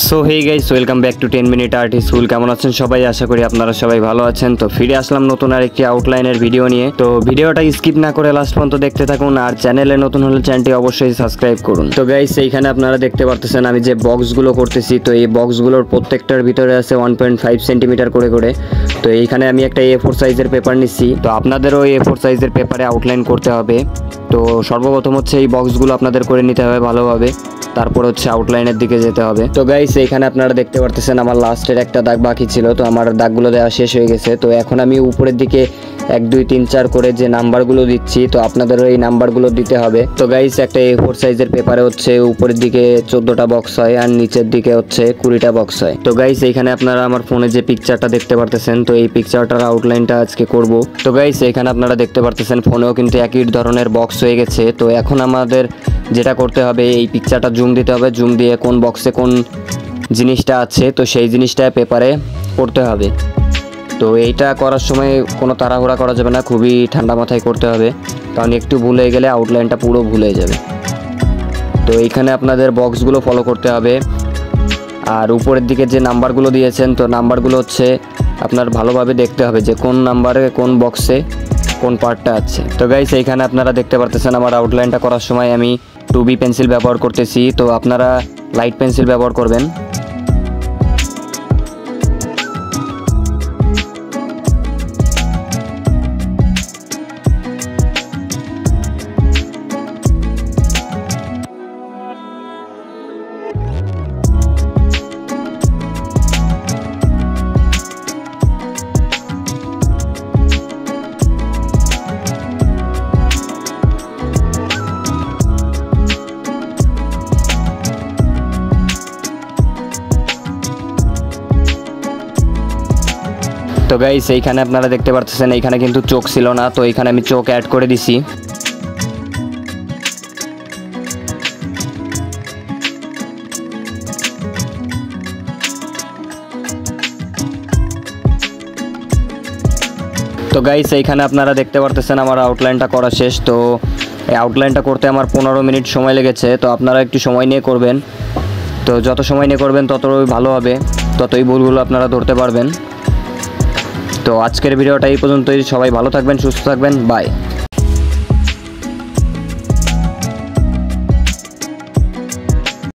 So hey guys, welcome back to 10 minute art school. কেমন আছেন সবাই? আশা করি আপনারা সবাই ভালো আছেন। তো ফিরে আসলাম নতুন আরেকটি আউটলাইনের ভিডিও নিয়ে। তো ভিডিওটা স্কিপ না করে লাস্ট পর্যন্ত দেখতে থাকুন, আর চ্যানেলে নতুন হলে চ্যানেলটি অবশ্যই সাবস্ক্রাইব করুন। তো গাইস, এইখানে আপনারা দেখতে পারতেছেন আমি যে বক্সগুলো করতেছি, তো এই বক্সগুলোর প্রত্যেকটার ভিতরে আছে 1.5 সেন্টিমিটার করে করে। তো এইখানে আমি একটা A4 সাইজের পেপার নিচ্ছি। তো আপনাদেরও A4 সাইজের পেপারে আউটলাইন করতে হবে। তো সর্বপ্রথম হচ্ছে এই বক্সগুলো আপনাদের করে নিতে হবে ভালোভাবে, তারপর হচ্ছে আউটলাইনের দিকে যেতে হবে। তো গাইস, এইখানে আপনারা দেখতে পারতেছেন আমার লাস্টের একটা দাগ বাকি ছিল, তো আমার দাগগুলো দেওয়া শেষ হয়ে গেছে। তো এখন আমি উপরের দিকে 1 2 3 4 করে যে নাম্বারগুলো দিচ্ছি, তো আপনাদেরও এই নাম্বারগুলো দিতে হবে। তো গাইস, একটা A4 সাইজের পেপারে হচ্ছে উপরের দিকে 14টা বক্স হয় আর নিচের দিকে হচ্ছে 20টা বক্স হয়। তো গাইস, এইখানে আপনারা আমার ফোনে যে পিকচারটা দেখতে পারতেছেন, তো এই পিকচারটার আউটলাইনটা আজকে করব। তো গাইস, এখানে আপনারা দেখতে পারতেছেন ফোনেও কিন্তু একই ধরনের বক্স হয়ে গেছে। তো এখন আমাদের যেটা করতে হবে, এই পিকচারটা জুম দিতে হবে, জুম দিয়ে কোন বক্সে কোন জিনিসটা আছে তো সেই জিনিসটা পেপারে করতে হবে। তো এইটা করার সময় কোনো তাড়াহুড়া করা যাবে না, খুবই ঠান্ডা মাথায় করতে হবে, কারণ একটু ভুল হয়ে গেলে আউটলাইনটা পুরো ভুলে যাবে। তো এইখানে আপনাদের বক্সগুলো ফলো করতে হবে, আর উপরের দিকে যে নাম্বারগুলো দিয়েছেন, তো নাম্বারগুলো হচ্ছে আপনার ভালোভাবে দেখতে হবে যে কোন নাম্বারে কোন বক্সে কোন পার্টটা আছে। তো গাইস, এইখানে আপনারা দেখতে পারতেছেন আমার আউটলাইনটা করার সময় আমি 2B পেন্সিল ব্যবহার করতেছি, তো আপনারা লাইট পেন্সিল ব্যবহার করবেন। তো গাইস, এইখানে আপনারা দেখতে পারতেছেন এইখানে কিন্তু চোখ ছিল না, তো এইখানে আমি চোখ অ্যাড করে দিছি। তো গাইস, এইখানে আপনারা দেখতে পারতেছেন আমার আউটলাইনটা করা শেষ। তো এই আউটলাইনটা করতে আমার 15 মিনিট সময় লেগেছে। তো আপনারা একটু সময় নিয়ে করবেন, তো যত সময় নিয়ে করবেন ততই ভালো হবে, ততই ভুলগুলো আপনারা ধরতে পারবেন। তো আজকের ভিডিওটা এই পর্যন্তই। সবাই ভালো থাকবেন, সুস্থ থাকবেন, বাই।